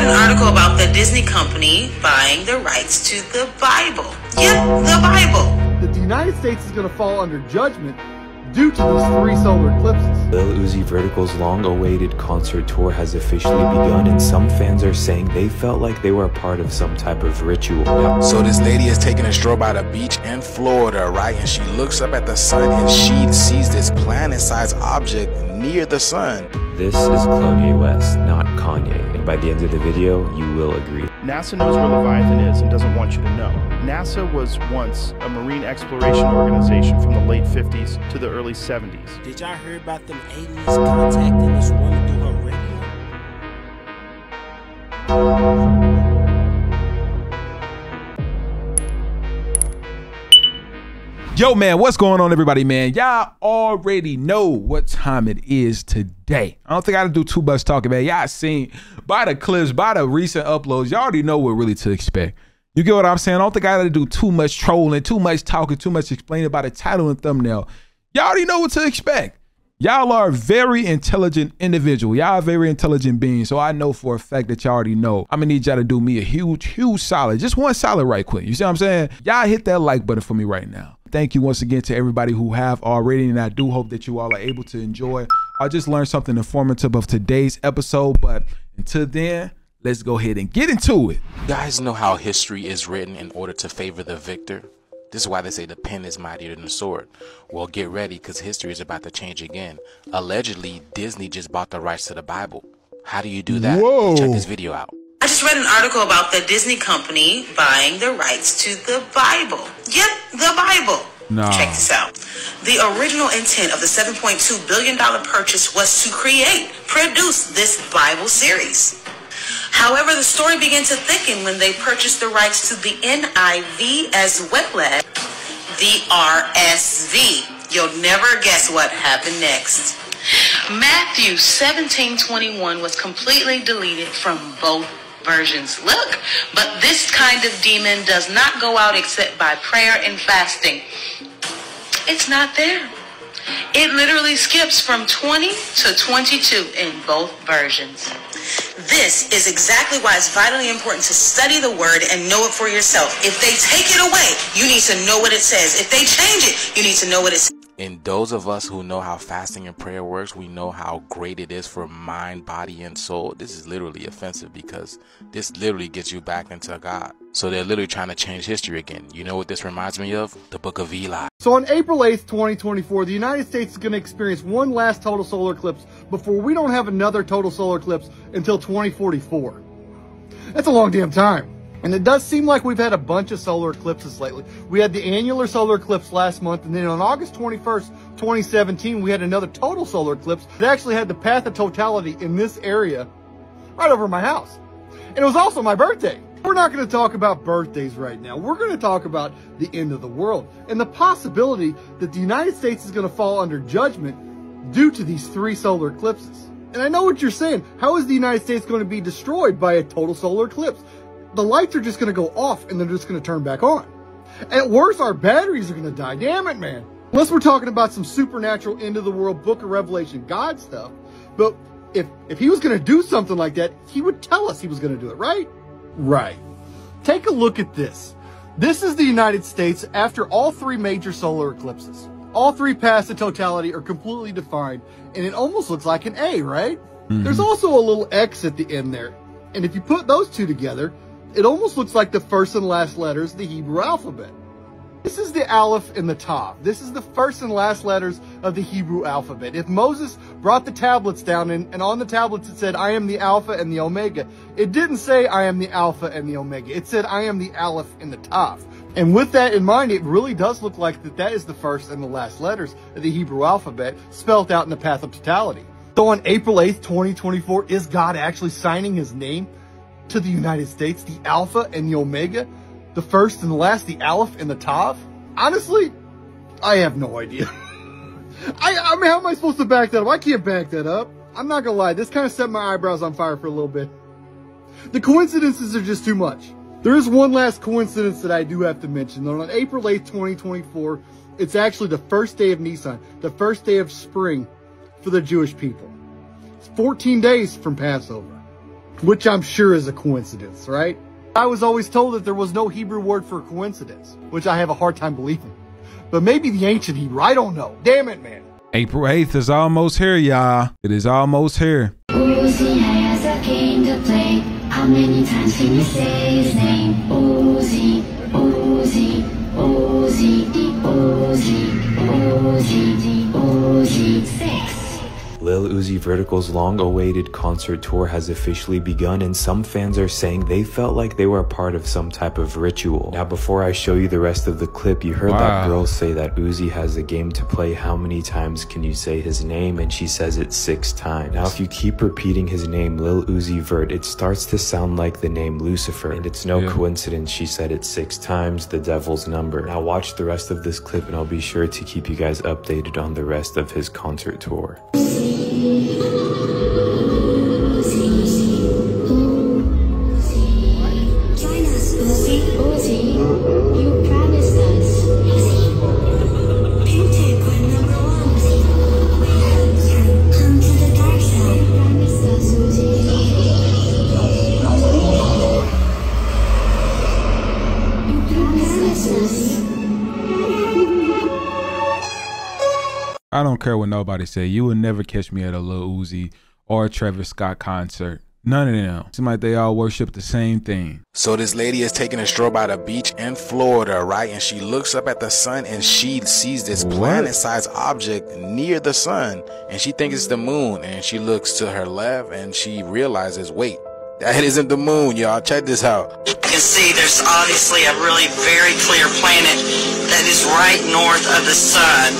read an article about the Disney company buying the rights to the Bible. Yep, the Bible. That the United States is going to fall under judgment due to these 3 solar eclipses. Lil Uzi Vertical's long-awaited concert tour has officially begun, and some fans are saying they felt like they were a part of some type of ritual. So this lady is taking a stroll by the beach in Florida, right? And she looks up at the sun and she sees this planet-sized object near the sun. This is Clon West, not Kanye, and by the end of the video, you will agree. NASA knows where Leviathan is and doesn't want you to know. NASA was once a marine exploration organization from the late 50s to the early 70s. Did y'all hear about them aliens contacting this woman through her radio? Yo, man, what's going on, everybody, man? Y'all already know what time it is today. I don't think I gotta do too much talking, man. Y'all seen by the clips, by the recent uploads, y'all already know what really to expect. You get what I'm saying? I don't think I gotta do too much trolling, too much talking, too much explaining by the title and thumbnail. Y'all already know what to expect. Y'all are a very intelligent individual. Y'all are very intelligent beings. So I know for a fact that y'all already know. I'm gonna need y'all to do me a huge solid. Just one solid right quick. You see what I'm saying? Y'all hit that like button for me right now. Thank you once again to everybody who have already, and I do hope that you all are able to enjoy or just learn something informative of today's episode. But until then, let's go ahead and get into it. You guys know how history is written in order to favor the victor? This is why they say the pen is mightier than the sword. Well, get ready, because history is about to change again. Allegedly, Disney just bought the rights to the Bible. How do you do that? Whoa. Check this video out. I just read an article about the Disney company buying the rights to the Bible. Yep, the Bible. Nah. Check this out. The original intent of the $7.2 billion purchase was to produce this Bible series. However, the story began to thicken when they purchased the rights to the NIV as well as the RSV. You'll never guess what happened next. Matthew 17:21 was completely deleted from both versions. Look, but this kind of demon does not go out except by prayer and fasting. It's not there. It literally skips from 20 to 22 in both versions. This is exactly why it's vitally important to study the word and know it for yourself. If they take it away, you need to know what it says. If they change it, you need to know what it says. And those of us who know how fasting and prayer works, we know how great it is for mind, body, and soul. This is literally offensive because this literally gets you back into God. So they're literally trying to change history again. You know what this reminds me of? The book of Eli. So on April 8th, 2024, the United States is going to experience one last total solar eclipse before we don't have another total solar eclipse until 2044. That's a long damn time. And it does seem like we've had a bunch of solar eclipses lately. We had the annular solar eclipse last month, and then on August 21st, 2017, we had another total solar eclipse that actually had the path of totality in this area right over my house. And it was also my birthday. We're not going to talk about birthdays right now. We're going to talk about the end of the world and the possibility that the United States is going to fall under judgment due to these 3 solar eclipses. And I know what you're saying. How is the United States going to be destroyed by a total solar eclipse? The lights are just going to go off and they're just going to turn back on. At worst, our batteries are going to die. Damn it, man. Unless we're talking about some supernatural end of the world book of Revelation God stuff. But if he was going to do something like that, he would tell us he was going to do it, right? Right. Take a look at this. This is the United States after all 3 major solar eclipses. All 3 paths of totality are completely defined, and it almost looks like an A, right? Mm-hmm. There's also a little X at the end there. And if you put those 2 together, it almost looks like the first and last letters of the Hebrew alphabet. This is the Aleph and the Tav. This is the first and last letters of the Hebrew alphabet. If Moses brought the tablets down and on the tablets it said, I am the Alpha and the Omega, it didn't say I am the Alpha and the Omega. It said I am the Aleph and the Tav. And with that in mind, it really does look like that is the first and the last letters of the Hebrew alphabet spelled out in the path of totality. So on April 8th, 2024, is God actually signing his name to the United States, the Alpha and the Omega, the first and the last, the Aleph and the Tav? Honestly, I have no idea. I mean, how am I supposed to back that up? I can't back that up. I'm not gonna lie, this kind of set my eyebrows on fire for a little bit. The coincidences are just too much. There is one last coincidence that I do have to mention. On April 8th, 2024, it's actually the first day of Nisan, the first day of spring for the Jewish people. It's 14 days from Passover. which I'm sure is a coincidence, right? I was always told that there was no Hebrew word for coincidence, which I have a hard time believing. But maybe the ancient Hebrew, I don't know. Damn it, man. April 8th is almost here, y'all. It is almost here. Uzi has a game to play. How many times can you say his name? Uzi, Uzi, Uzi, Uzi, Uzi, Uzi, 6. Lil Uzi Vertical's long-awaited concert tour has officially begun, and some fans are saying they felt like they were a part of some type of ritual. Now, before I show you the rest of the clip, you heard that girl say that Uzi has a game to play. How many times can you say his name? And she says it 6 times. Now, if you keep repeating his name, Lil Uzi Vert, it starts to sound like the name Lucifer. And it's no coincidence she said it 6 times, the devil's number. Now, watch the rest of this clip, and I'll be sure to keep you guys updated on the rest of his concert tour. I don't care what nobody say. You will never catch me at a Lil Uzi or a Travis Scott concert. None of them. Seems like they all worship the same thing. So this lady is taking a stroll by the beach in Florida, right? And she looks up at the sun and she sees this planet-sized object near the sun. And she thinks it's the moon. And she looks to her left and she realizes, wait, that isn't the moon, y'all. Check this out. You can see there's obviously a really very clear planet that is right north of the sun.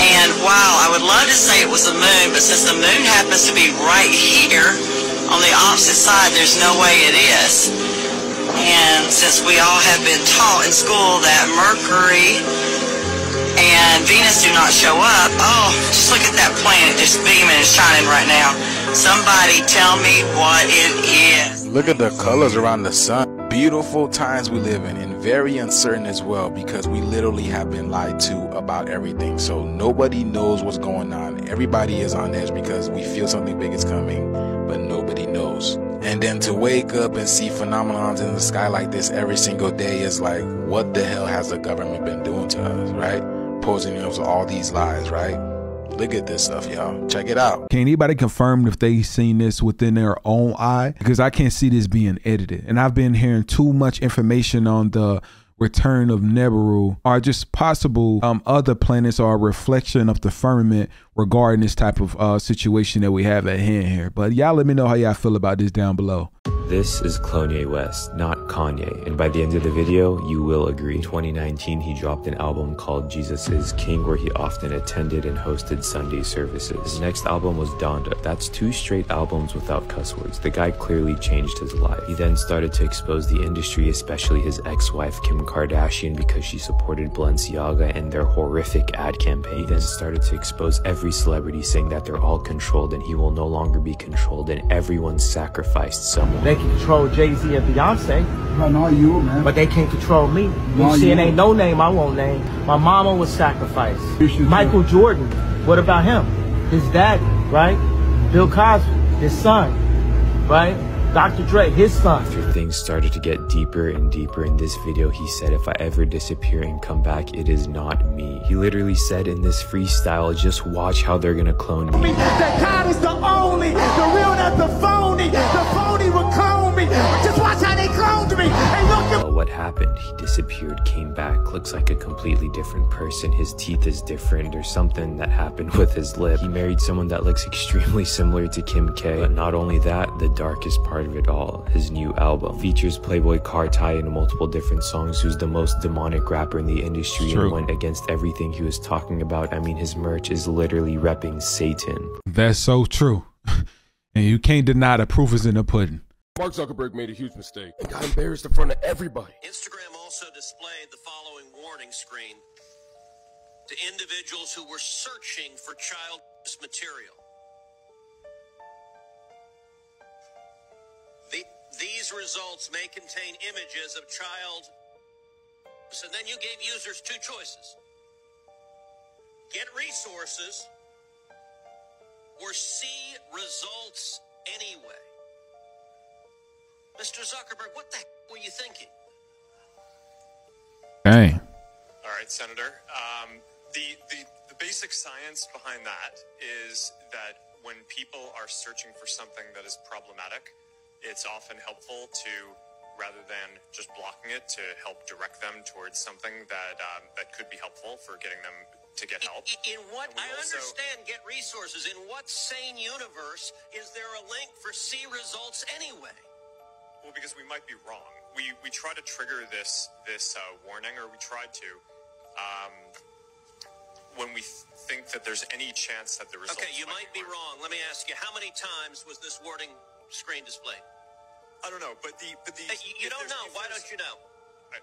And wow, I would love to say it was the moon, but since the moon happens to be right here on the opposite side, there's no way it is. And since we all have been taught in school that Mercury and Venus do not show up, oh, just look at that planet just beaming and shining right now. Somebody tell me what it is. Look at the colors around the sun. Beautiful times we live in, and very uncertain as well, because we literally have been lied to about everything. So nobody knows what's going on. Everybody is on edge because we feel something big is coming, but nobody knows. And then to wake up and see phenomenons in the sky like this every single day is like, what the hell has the government been doing to us, right? Posing us all these lies, right? Look at this stuff, y'all. Check it out. Can anybody confirm if they seen this within their own eye? Because I can't see this being edited. And I've been hearing too much information on the return of Nibiru, or just possible other planets, or a reflection of the firmament regarding this type of situation that we have at hand here. But y'all let me know how y'all feel about this down below. This is Clon West, not Kanye, and by the end of the video, you will agree. In 2019, he dropped an album called Jesus is King, where he often attended and hosted Sunday services. His next album was Donda. That's 2 straight albums without cuss words. The guy clearly changed his life. He then started to expose the industry, especially his ex-wife Kim Kardashian, because she supported Balenciaga and their horrific ad campaign. He then started to expose every celebrity, saying that they're all controlled and he will no longer be controlled, and everyone sacrificed someone. They can control Jay-Z and Beyonce. No, not you, man. But they can't control me. You see, it ain't no name I won't name. My mama was sacrificed. Michael Jordan, what about him? His daddy, right? Bill Cosby, his son, right? Dr. Dre, his son. After things started to get deeper and deeper in this video, he said, if I ever disappear and come back, it is not me. He literally said in this freestyle, just watch how they're gonna clone me. That God is the only, the real, not the phony. The phony will clone me. Just watch how they cloned me. Hey, look. Well, what happened? He disappeared, came back, looks like a completely different person. His teeth is different. There's something that happened with his lip. He married someone that looks extremely similar to Kim K. But not only that, the darkest part of it all, his new album features Playboy Carti in multiple different songs, who's the most demonic rapper in the industry and went against everything he was talking about. I mean, his merch is literally repping Satan. That's so true. And you can't deny the proof is in the pudding. Mark Zuckerberg made a huge mistake and got embarrassed in front of everybody. Instagram also displayed the following warning screen to individuals who were searching for child material. These results may contain images of child. So then you gave users 2 choices. Get resources or see results anyway. Mr. Zuckerberg, what the heck were you thinking? Dang. All right, Senator. The basic science behind that is that when people are searching for something that is problematic, it's often helpful to, rather than just blocking it, to help direct them towards something that could be helpful for getting them to get help. In what, I understand, get resources. In what sane universe is there a link for C results anyway? Well, because we might be wrong. We try to trigger this warning, or we tried to, when we think that there's any chance that the results. Okay, you might be wrong. Let me ask you, how many times was this warning screen displayed? I don't know, but the you don't know. Why don't you know? I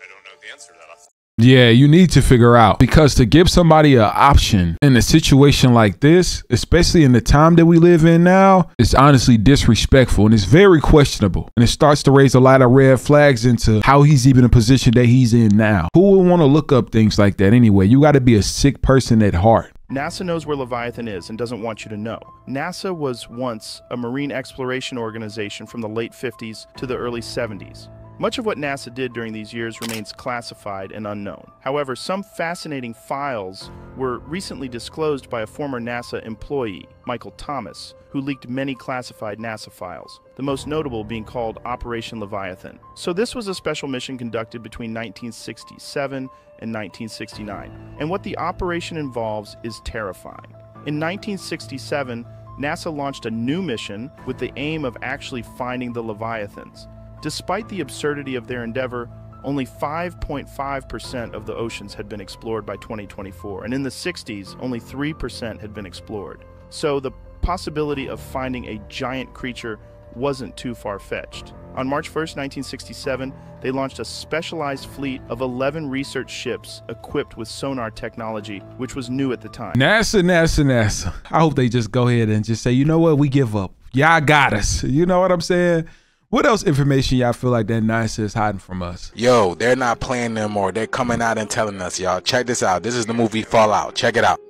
don't know the answer to that. Yeah, you need to figure out, because to give somebody an option in a situation like this, especially in the time that we live in now, is honestly disrespectful and it's very questionable. And it starts to raise a lot of red flags into how he's even in a position that he's in now. Who would want to look up things like that anyway? You got to be a sick person at heart. NASA knows where Leviathan is and doesn't want you to know. NASA was once a marine exploration organization from the late 50s to the early 70s. Much of what NASA did during these years remains classified and unknown. However, some fascinating files were recently disclosed by a former NASA employee, Michael Thomas, who leaked many classified NASA files, the most notable being called Operation Leviathan. So this was a special mission conducted between 1967 and 1969, and what the operation involves is terrifying. In 1967, NASA launched a new mission with the aim of actually finding the Leviathans. Despite the absurdity of their endeavor, only 5.5% of the oceans had been explored by 2024, and in the 60s, only 3% had been explored. So the possibility of finding a giant creature wasn't too far-fetched. On March 1st, 1967, they launched a specialized fleet of 11 research ships equipped with sonar technology, which was new at the time. NASA. I hope they just go ahead and just say, you know what, we give up. Y'all got us. You know what I'm saying? What else information y'all feel like that NASA is hiding from us? Yo, they're not playing no more. They're coming out and telling us, y'all. Check this out. This is the movie Fallout. Check it out.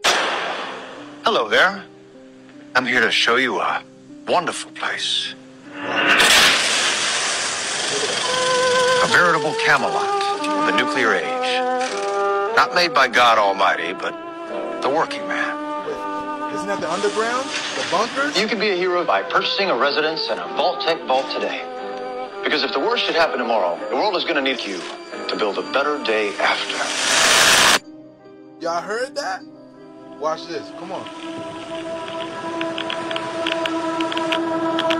Hello there. I'm here to show you a wonderful place. A veritable Camelot of the nuclear age. Not made by God Almighty, but the working man. Isn't that the underground? The bunkers? You can be a hero by purchasing a residence in a Vault-Tec vault today. Because if the worst should happen tomorrow, the world is going to need you to build a better day after. Y'all heard that? Watch this. Come on.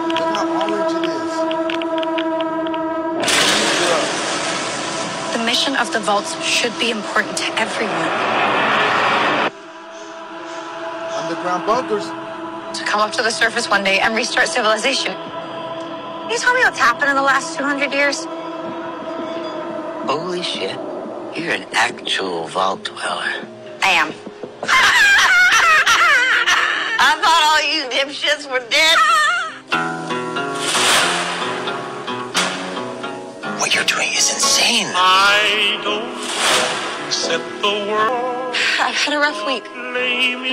Look how orange it is. The mission of the vaults should be important to everyone. Underground bunkers. To come up to the surface one day and restart civilization. Can you tell me what's happened in the last 200 years? Holy shit. You're an actual vault dweller. I am. I thought all you dipshits were dead. What you're doing is insane. I don't set the world. I've had a rough week.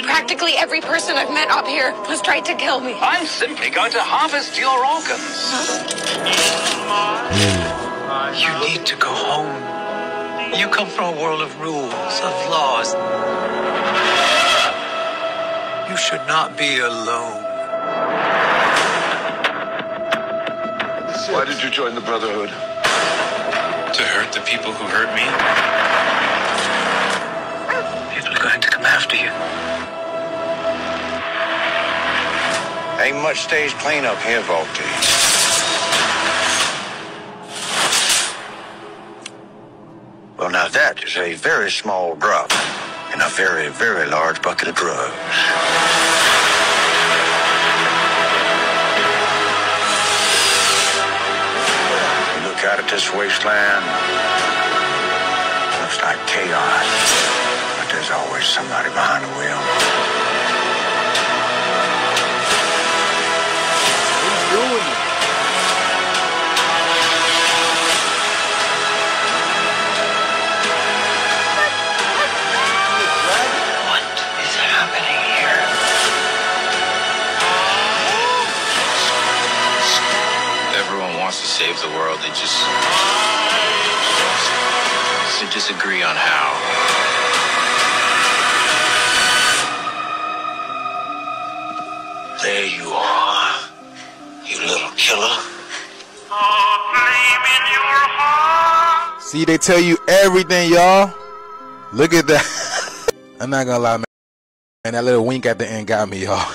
Practically every person I've met up here has tried to kill me. I'm simply going to harvest your organs. You need to go home. You come from a world of rules, of laws. You should not be alone. Why did you join the Brotherhood? To hurt the people who hurt me? People are going to come after you. Ain't much stage cleanup here, Volty. Well, now that is a very small drop in a very, very large bucket of drugs. You look out at this wasteland, looks like chaos, but there's always somebody behind the wheel. Who's doing it? What is happening here? Everyone wants to save the world. They just disagree on how. There you are, you little killer. See, they tell you everything, y'all. Look at that. I'm not gonna lie, man. And that little wink at the end got me, y'all.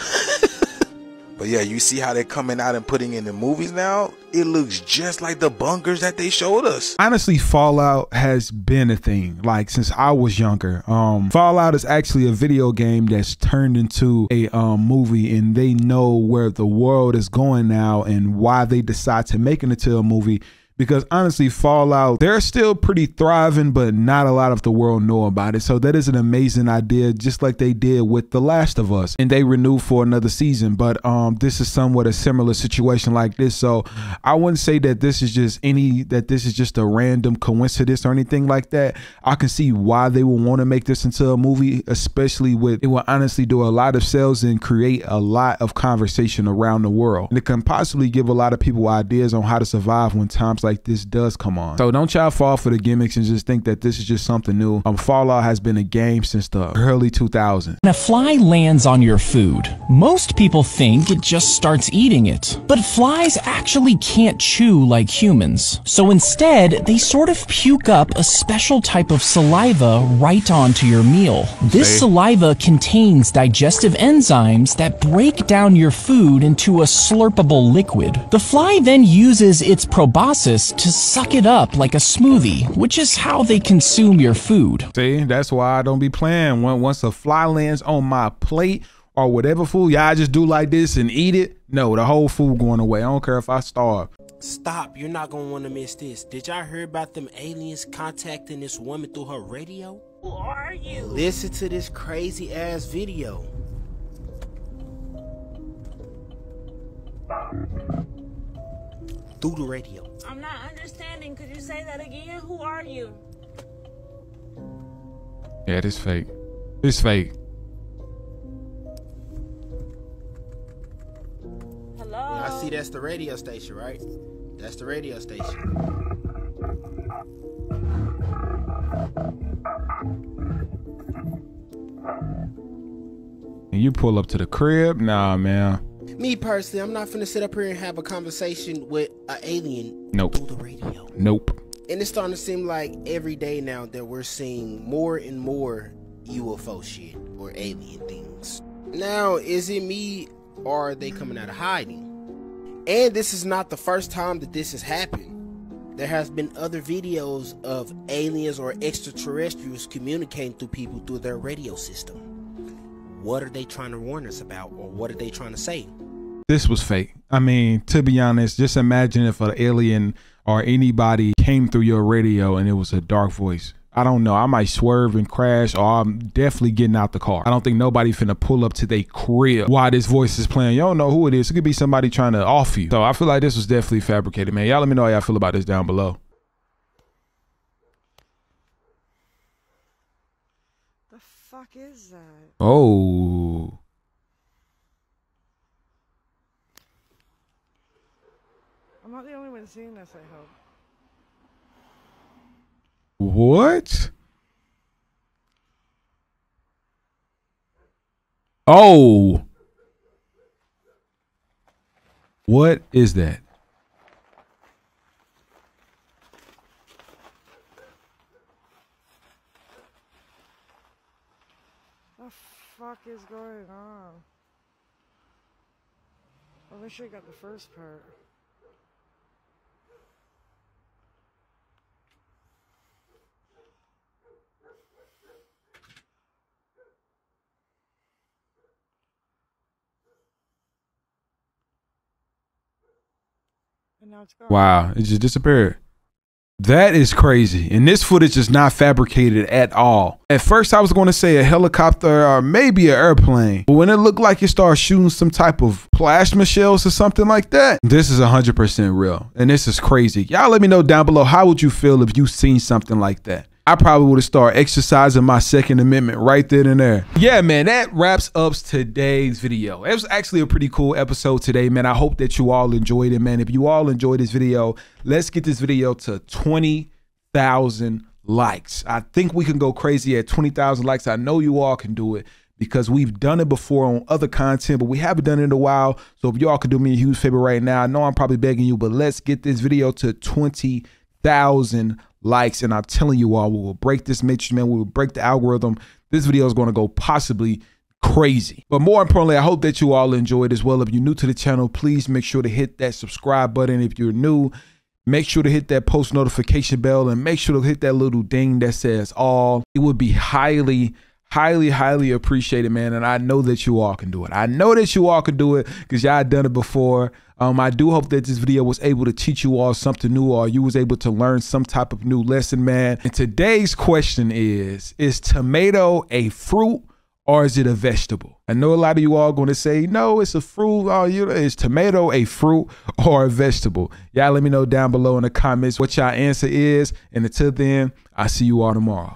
But yeah, you see how they're coming out and putting in the movies now? It looks just like the bunkers that they showed us. Honestly, Fallout has been a thing, like, since I was younger. Fallout is actually a video game that's turned into a movie, and they know where the world is going now and why they decide to make it into a movie. Because honestly, Fallout, they're still pretty thriving, but not a lot of the world know about it. So that is an amazing idea, just like they did with The Last of Us, and they renewed for another season. But this is somewhat a similar situation like this. So I wouldn't say that this is just a random coincidence or anything like that. I can see why they would want to make this into a movie, especially with it will honestly do a lot of sales and create a lot of conversation around the world. And it can possibly give a lot of people ideas on how to survive when times like this does come on. So don't y'all fall for the gimmicks and just think that this is just something new. Fallout has been a game since the early 2000s. When a fly lands on your food, most people think it just starts eating it. But flies actually can't chew like humans. So instead, they sort of puke up a special type of saliva right onto your meal. This saliva contains digestive enzymes that break down your food into a slurpable liquid. The fly then uses its proboscis to suck it up like a smoothie, which is how they consume your food. See, that's why I don't be playing. Once a fly lands on my plate or whatever food, y'all just do like this and eat it. No, the whole food going away. I don't care if I starve. Stop, you're not gonna want to miss this. Did y'all hear about them aliens contacting this woman through her radio? Who are you? Listen to this crazy ass video. Through the radio. I'm not understanding. Could you say that again? Who are you? Yeah, this fake. This fake. Hello? I see that's the radio station, right? That's the radio station. And you pull up to the crib? Nah, man. Me personally, I'm not finna sit up here and have a conversation with an alien through the radio. Nope. And it's starting to seem like every day now that we're seeing more and more UFO shit or alien things. Now, is it me or are they coming out of hiding? And this is not the first time that this has happened. There has been other videos of aliens or extraterrestrials communicating through people through their radio system. What are they trying to warn us about, or what are they trying to say? This was fake. I mean, to be honest, just imagine if an alien or anybody came through your radio and it was a dark voice. I don't know. I might swerve and crash, or I'm definitely getting out the car. I don't think nobody finna pull up to their crib while this voice is playing. You don't know who it is. It could be somebody trying to off you. So I feel like this was definitely fabricated, man. Y'all let me know how y'all feel about this down below. The fuck is that? Oh. I'm not the only one seeing this, I hope. What? Oh. What is that? The fuck is going on? I wish I got the first part. And now it's gone. Wow, it just disappeared. That is crazy. And this footage is not fabricated at all. At first, I was going to say a helicopter or maybe an airplane. But when it looked like it started shooting some type of plasma shells or something like that, this is 100% real. And this is crazy. Y'all let me know down below, how would you feel if you seen something like that? I probably would have started exercising my Second Amendment right then and there. Yeah, man, that wraps up today's video. It was actually a pretty cool episode today, man. I hope that you all enjoyed it, man. If you all enjoyed this video, let's get this video to 20,000 likes. I think we can go crazy at 20,000 likes. I know you all can do it because we've done it before on other content, but we haven't done it in a while. So if y'all could do me a huge favor right now, I know I'm probably begging you, but let's get this video to 20,000 likes, and I'm telling you all, we will break this matrix, man. We will break the algorithm. This video is going to go possibly crazy. But more importantly, I hope that you all enjoyed as well. If you're new to the channel, please make sure to hit that subscribe button. If you're new, make sure to hit that post notification bell and make sure to hit that little ding that says all. It would be highly appreciated, man. And I know that you all can do it. I know that you all can do it because y'all done it before. I do hope that this video was able to teach you all something new, or you was able to learn some type of new lesson, man. And today's question is tomato a fruit or is it a vegetable? I know a lot of you all going to say, no, it's a fruit. Is tomato a fruit or a vegetable? Y'all let me know down below in the comments what y'all answer is. And until then, I'll see you all tomorrow.